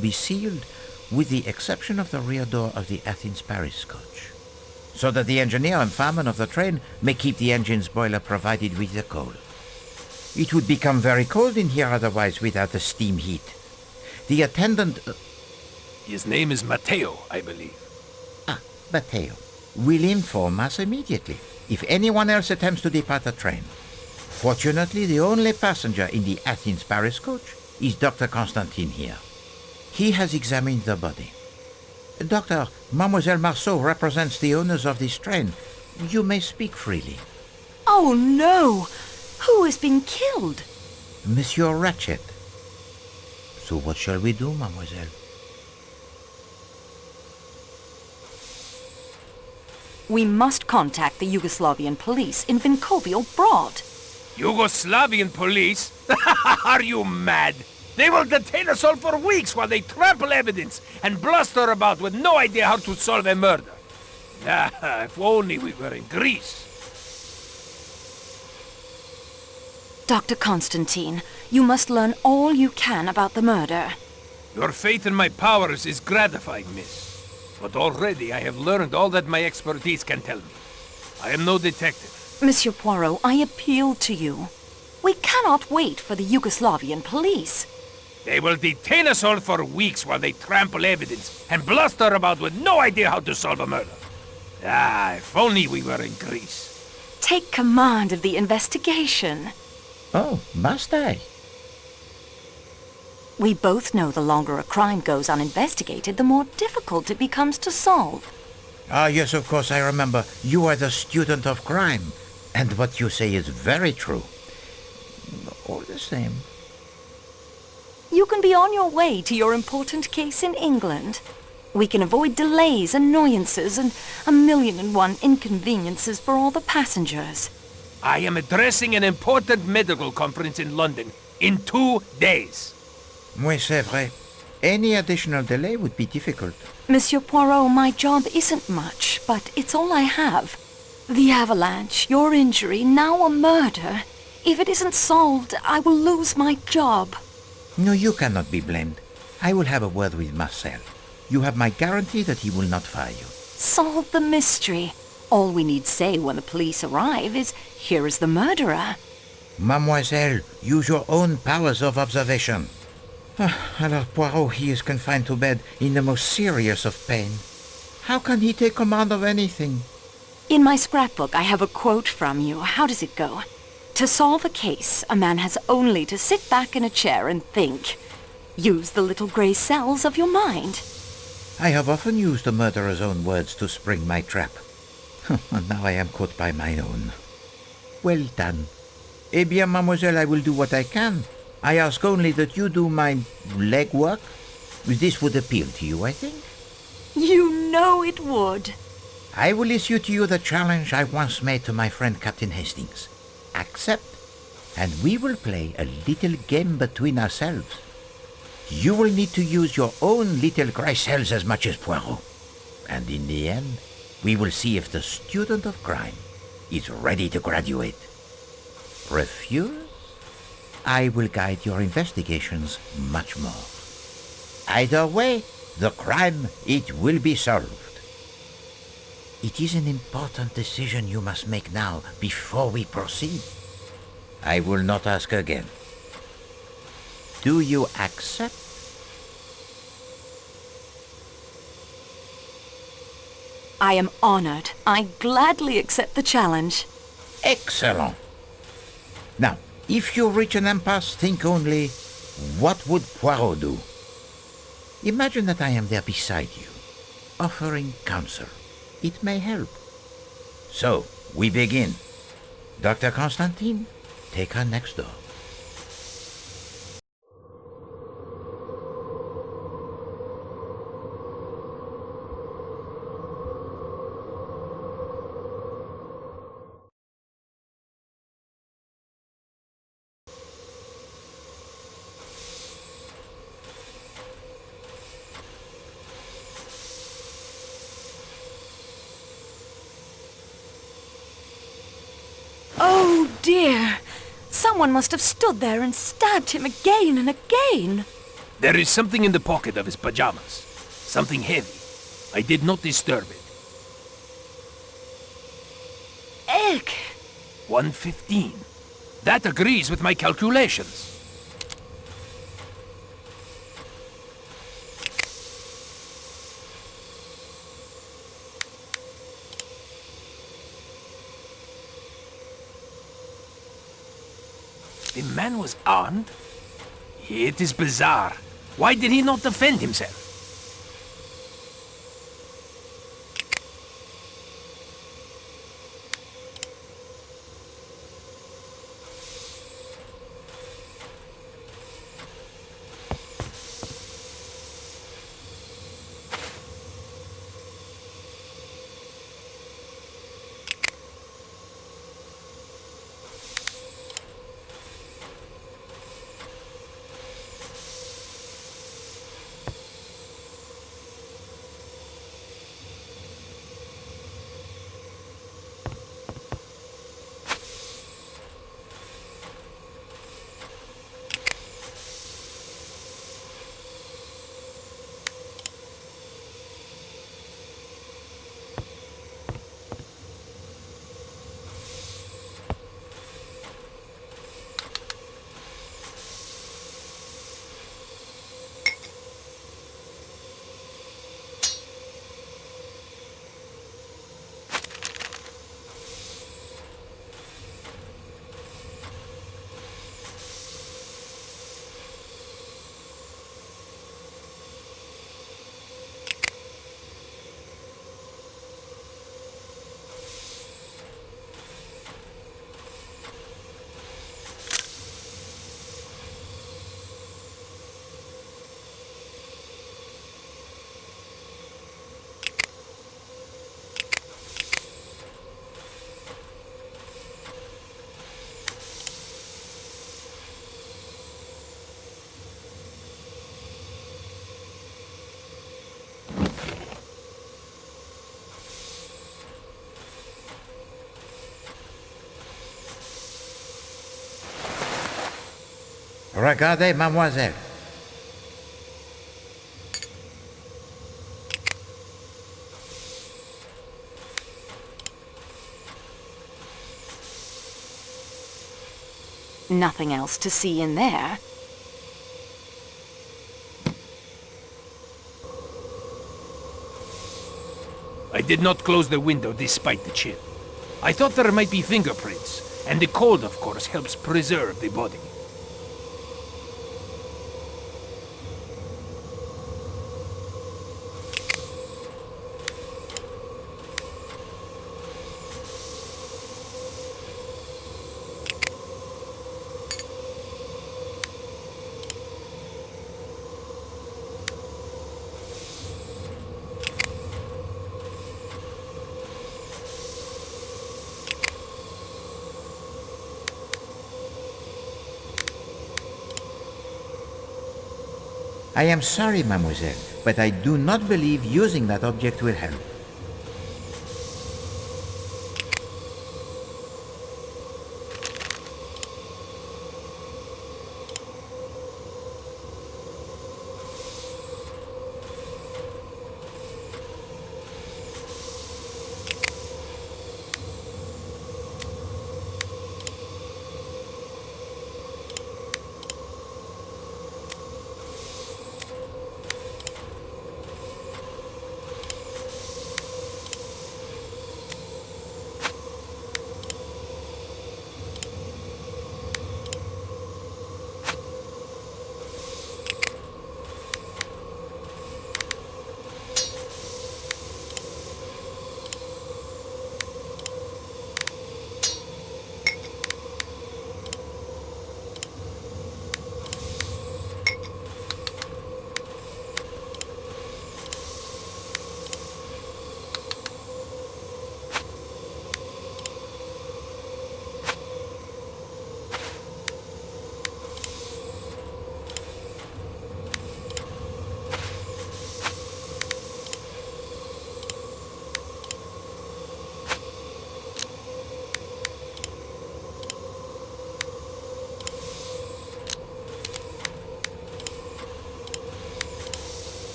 be sealed with the exception of the rear door of the Athens-Paris coach, so that the engineer and fireman of the train may keep the engine's boiler provided with the coal. It would become very cold in here otherwise without the steam heat. The attendant... His name is Matteo, I believe. Matteo will inform us immediately if anyone else attempts to depart the train. Fortunately, the only passenger in the Athens-Paris coach is Dr. Constantine here. He has examined the body. Doctor, Mademoiselle Marceau represents the owners of this train. You may speak freely. Oh, no! Who has been killed? Monsieur Ratchet. So what shall we do, mademoiselle? We must contact the Yugoslavian police in Vinkovio Broad. Yugoslavian police? Are you mad? They will detain us all for weeks while they trample evidence and bluster about with no idea how to solve a murder. If only we were in Greece. Dr. Constantine, you must learn all you can about the murder. Your faith in my powers is gratifying, miss. But already I have learned all that my expertise can tell me. I am no detective. Monsieur Poirot, I appeal to you. We cannot wait for the Yugoslavian police. They will detain us all for weeks while they trample evidence and bluster about with no idea how to solve a murder. If only we were in Greece. Take command of the investigation. Oh, must I? We both know the longer a crime goes uninvestigated, the more difficult it becomes to solve. Yes, of course, I remember. You are the student of crime. And what you say is very true. All the same. You can be on your way to your important case in England. We can avoid delays, annoyances, and 1,000,001 inconveniences for all the passengers. I am addressing an important medical conference in London in 2 days. Oui, c'est vrai. Any additional delay would be difficult. Monsieur Poirot, my job isn't much, but it's all I have. The avalanche, your injury, now a murder. If it isn't solved, I will lose my job. No, you cannot be blamed. I will have a word with Marcel. You have my guarantee that he will not fire you. Solve the mystery. All we need say when the police arrive is, here is the murderer. Mademoiselle, use your own powers of observation. Alors Poirot, he is confined to bed in the most serious of pain. How can he take command of anything? In my scrapbook, I have a quote from you. How does it go? To solve a case, a man has only to sit back in a chair and think. Use the little grey cells of your mind. I have often used the murderer's own words to spring my trap. And now I am caught by my own. Well done. Eh bien, mademoiselle, I will do what I can. I ask only that you do my legwork. This would appeal to you, I think. You know it would. I will issue to you the challenge I once made to my friend Captain Hastings. Accept, and we will play a little game between ourselves. You will need to use your own little grey cells as much as Poirot. And in the end, we will see if the student of crime is ready to graduate. Refuse? I will guide your investigations much more. Either way, the crime, it will be solved. It is an important decision you must make now before we proceed. I will not ask again. Do you accept? I am honored. I gladly accept the challenge. Excellent. Now, if you reach an impasse, think only, what would Poirot do? Imagine that I am there beside you, offering counsel. It may help. So, we begin. Dr. Constantine, take her next door. Oh, dear. Someone must have stood there and stabbed him again and again. There is something in the pocket of his pajamas. Something heavy. I did not disturb it. Egg! 115. That agrees with my calculations. The man was armed? It is bizarre. Why did he not defend himself? Regardez, mademoiselle. Nothing else to see in there. I did not close the window despite the chill. I thought there might be fingerprints, and the cold, of course, helps preserve the body. I am sorry, mademoiselle, but I do not believe using that object will help.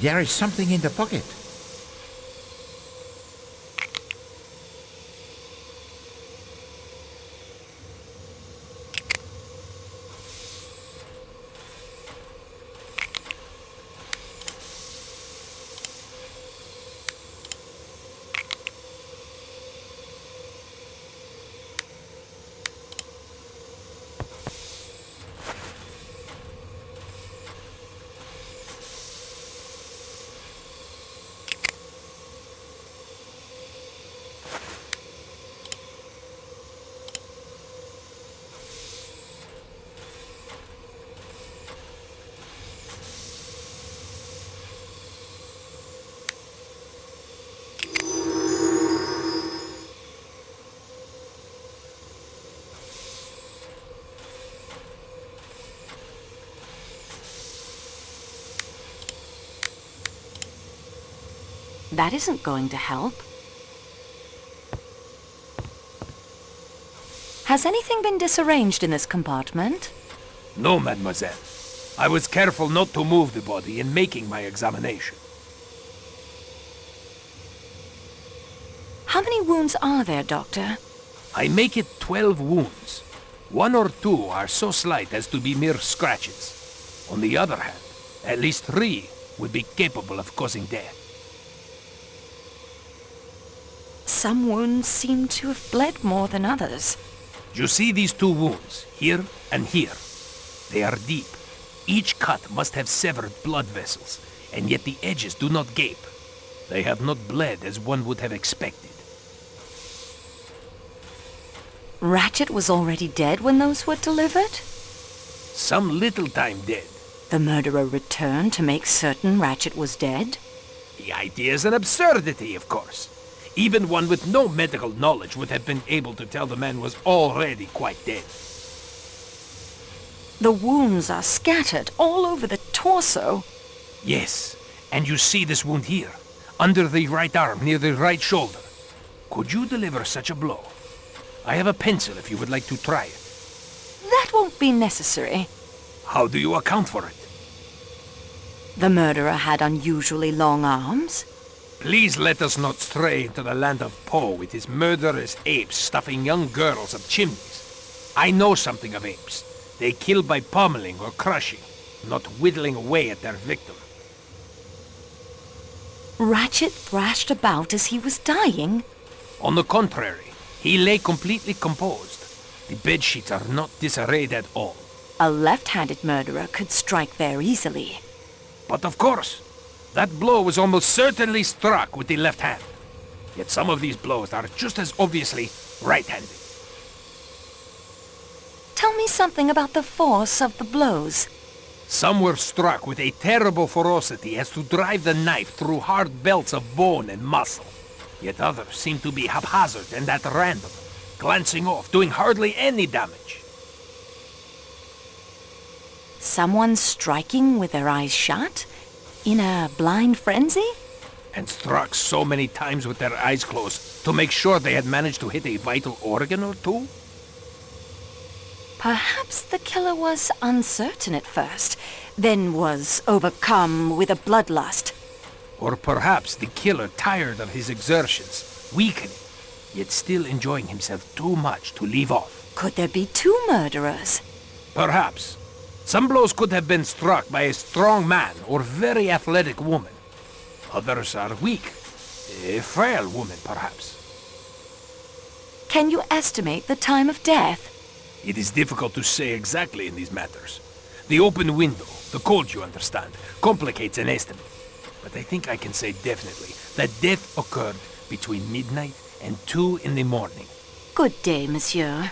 There is something in the pocket. That isn't going to help. Has anything been disarranged in this compartment? No, mademoiselle. I was careful not to move the body in making my examination. How many wounds are there, Doctor? I make it 12 wounds. 1 or 2 are so slight as to be mere scratches. On the other hand, at least 3 would be capable of causing death. Some wounds seem to have bled more than others. You see these 2 wounds, here and here. They are deep. Each cut must have severed blood vessels, and yet the edges do not gape. They have not bled as one would have expected. Ratchet was already dead when those were delivered? Some little time dead. The murderer returned to make certain Ratchet was dead? The idea is an absurdity, of course. Even one with no medical knowledge would have been able to tell the man was already quite dead. The wounds are scattered all over the torso. Yes, and you see this wound here, under the right arm, near the right shoulder. Could you deliver such a blow? I have a pencil if you would like to try it. That won't be necessary. How do you account for it? The murderer had unusually long arms. Please let us not stray into the land of Poe with his murderous apes stuffing young girls up chimneys. I know something of apes. They kill by pummeling or crushing, not whittling away at their victim. Ratchet thrashed about as he was dying. On the contrary, he lay completely composed. The bedsheets are not disarrayed at all. A left-handed murderer could strike there easily. But of course, that blow was almost certainly struck with the left hand. Yet some of these blows are just as obviously right-handed. Tell me something about the force of the blows. Some were struck with a terrible ferocity as to drive the knife through hard belts of bone and muscle. Yet others seem to be haphazard and at random, glancing off, doing hardly any damage. Someone striking with their eyes shut? In a blind frenzy? And struck so many times with their eyes closed to make sure they had managed to hit a vital organ or two? Perhaps the killer was uncertain at first, then was overcome with a bloodlust. Or perhaps the killer tired of his exertions, weakening, yet still enjoying himself too much to leave off. Could there be 2 murderers? Perhaps. Some blows could have been struck by a strong man or very athletic woman. Others are weak. A frail woman, perhaps. Can you estimate the time of death? It is difficult to say exactly in these matters. The open window, the cold, you understand, complicates an estimate. But I think I can say definitely that death occurred between midnight and 2 in the morning. Good day, monsieur.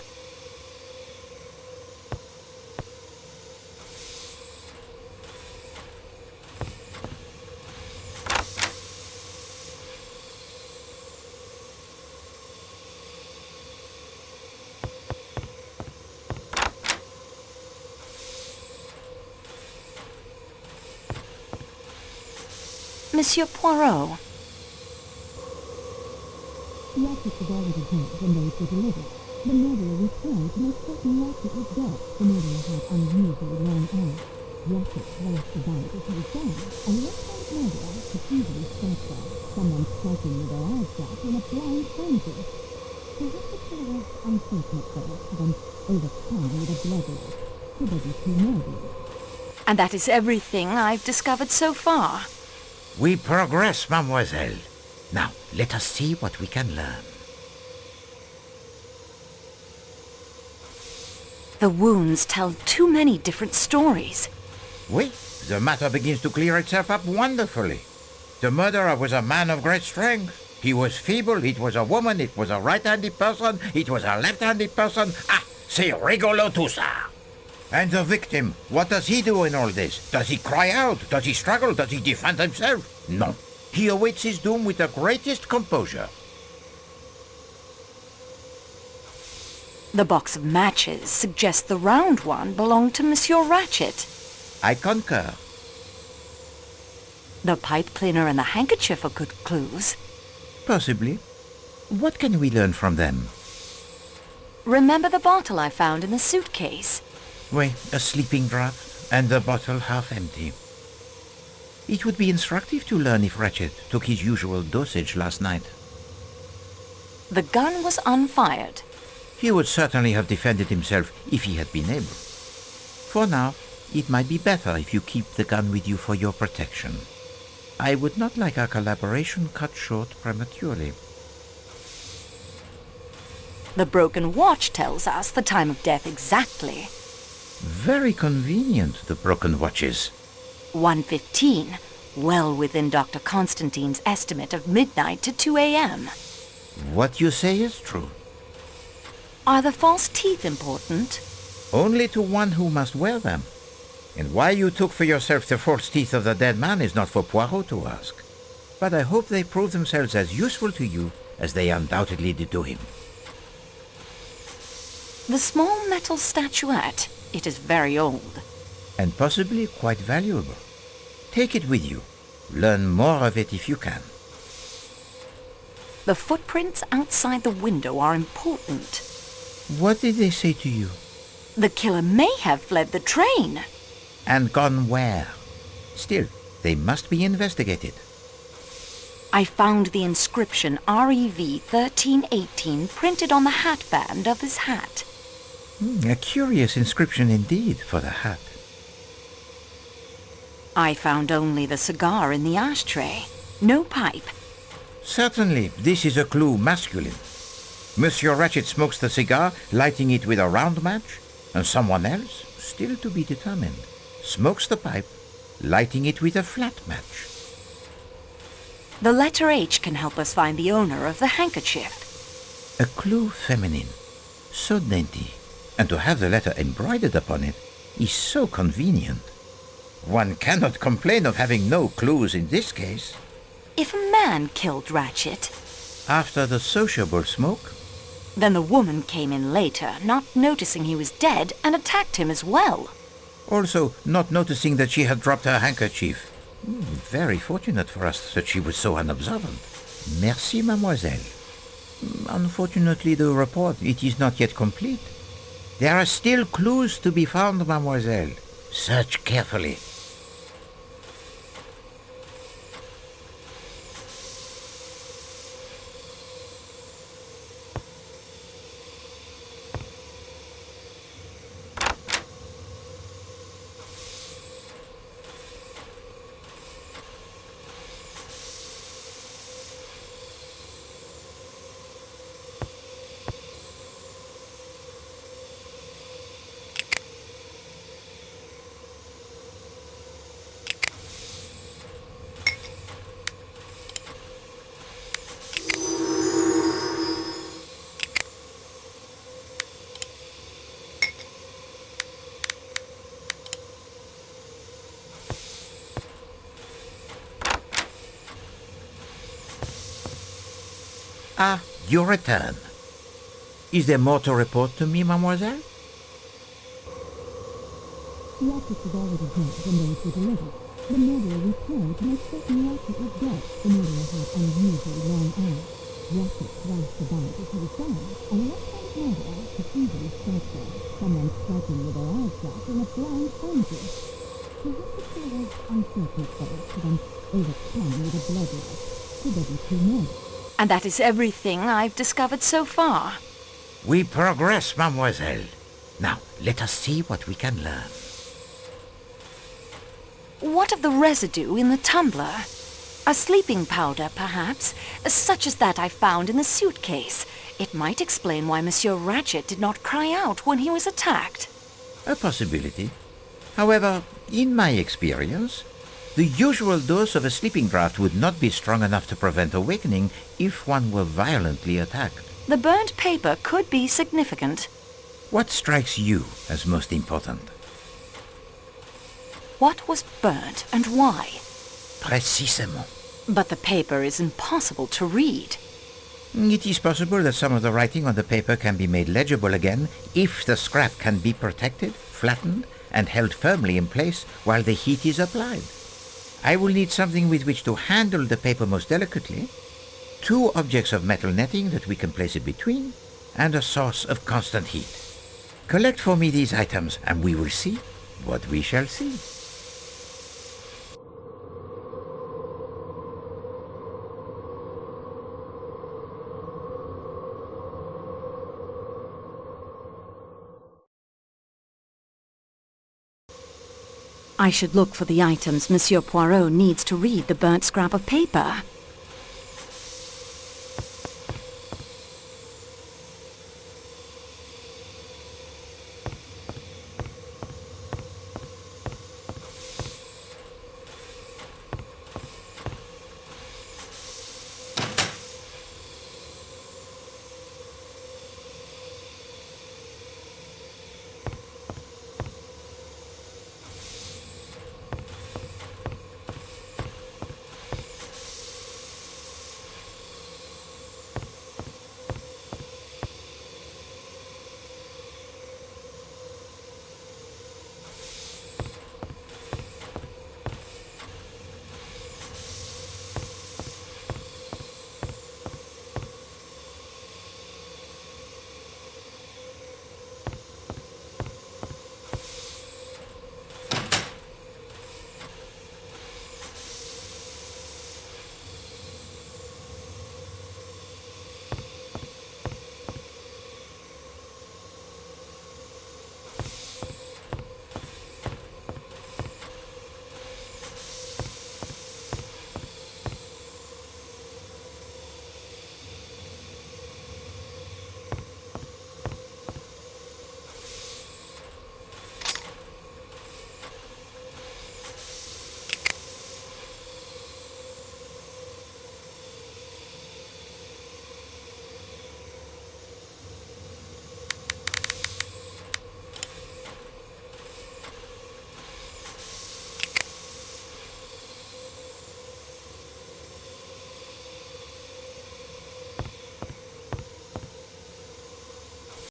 Monsieur Poirot. The objects have already hit when those were delivered. The murderer returned to make certain Ratchet was dead. The murderer had unusually long arms. Ratchet raced about as he was gone, and the electronic murderer could easily strike there, someone striking with their eyes shut in a blind frenzy. Perhaps the killer was unfortunate though, then overcome with a bloodlust. Could there be two murders? And that is everything I've discovered so far. We progress, mademoiselle. Now, let us see what we can learn. The wounds tell too many different stories. Oui, the matter begins to clear itself up wonderfully. The murderer was a man of great strength. He was feeble, it was a woman, it was a right-handed person, it was a left-handed person. Ah, c'est rigolo tout ça. And the victim, what does he do in all this? Does he cry out? Does he struggle? Does he defend himself? No. He awaits his doom with the greatest composure. The box of matches suggests the round one belonged to Monsieur Ratchet. I concur. The pipe cleaner and the handkerchief are good clues. Possibly. What can we learn from them? Remember the bottle I found in the suitcase? Oui, a sleeping draught, and the bottle half empty. It would be instructive to learn if Ratchet took his usual dosage last night. The gun was unfired. He would certainly have defended himself if he had been able. For now, it might be better if you keep the gun with you for your protection. I would not like our collaboration cut short prematurely. The broken watch tells us the time of death exactly. Very convenient, the broken watches. 1:15, well within Dr. Constantine's estimate of midnight to 2 a.m. What you say is true. Are the false teeth important? Only to one who must wear them. And why you took for yourself the false teeth of the dead man is not for Poirot to ask. But I hope they prove themselves as useful to you as they undoubtedly did to him. The small metal statuette. It is very old. And possibly quite valuable. Take it with you. Learn more of it if you can. The footprints outside the window are important. What did they say to you? The killer may have fled the train. And gone where? Still, they must be investigated. I found the inscription REV 1318 printed on the hatband of his hat. A curious inscription indeed for the hat. I found only the cigar in the ashtray. No pipe. Certainly, this is a clue masculine. Monsieur Ratchet smokes the cigar, lighting it with a round match, and someone else, still to be determined, smokes the pipe, lighting it with a flat match. The letter H can help us find the owner of the handkerchief. A clue feminine, so dainty, and to have the letter embroidered upon it is so convenient. One cannot complain of having no clues in this case. If a man killed Ratchet, After the sociable smoke, then the woman came in later, not noticing he was dead, and attacked him as well. also not noticing that she had dropped her handkerchief. Very fortunate for us that she was so unobservant. Merci, mademoiselle. Unfortunately, the report, it is not yet complete. There are still clues to be found, mademoiselle. Search carefully. Ah, your return. Is there more to report to me, mademoiselle? The object was already dead when those were delivered. The murderer returned to make certain Ratchet was dead. The murderer had unusually long arms. Ratchet thrashed about as he was gone, and the electronic murderer could easily strike there, someone striking with their eyes shut in a blind frenzy. Perhaps a killer was unfortunate though, to then overcome with a blood loss. Could there be two more? And that is everything I've discovered so far. We progress, mademoiselle. Now, let us see what we can learn. What of the residue in the tumbler? A sleeping powder, perhaps, such as that I found in the suitcase. It might explain why Monsieur Ratchet did not cry out when he was attacked. A possibility. However, in my experience, the usual dose of a sleeping draught would not be strong enough to prevent awakening if one were violently attacked. The burnt paper could be significant. What strikes you as most important? What was burnt and why? Précisément. But the paper is impossible to read. It is possible that some of the writing on the paper can be made legible again if the scrap can be protected, flattened, and held firmly in place while the heat is applied. I will need something with which to handle the paper most delicately, 2 objects of metal netting that we can place it between, and a source of constant heat. Collect for me these items, and we will see what we shall see. I should look for the items Monsieur Poirot needs to read the burnt scrap of paper.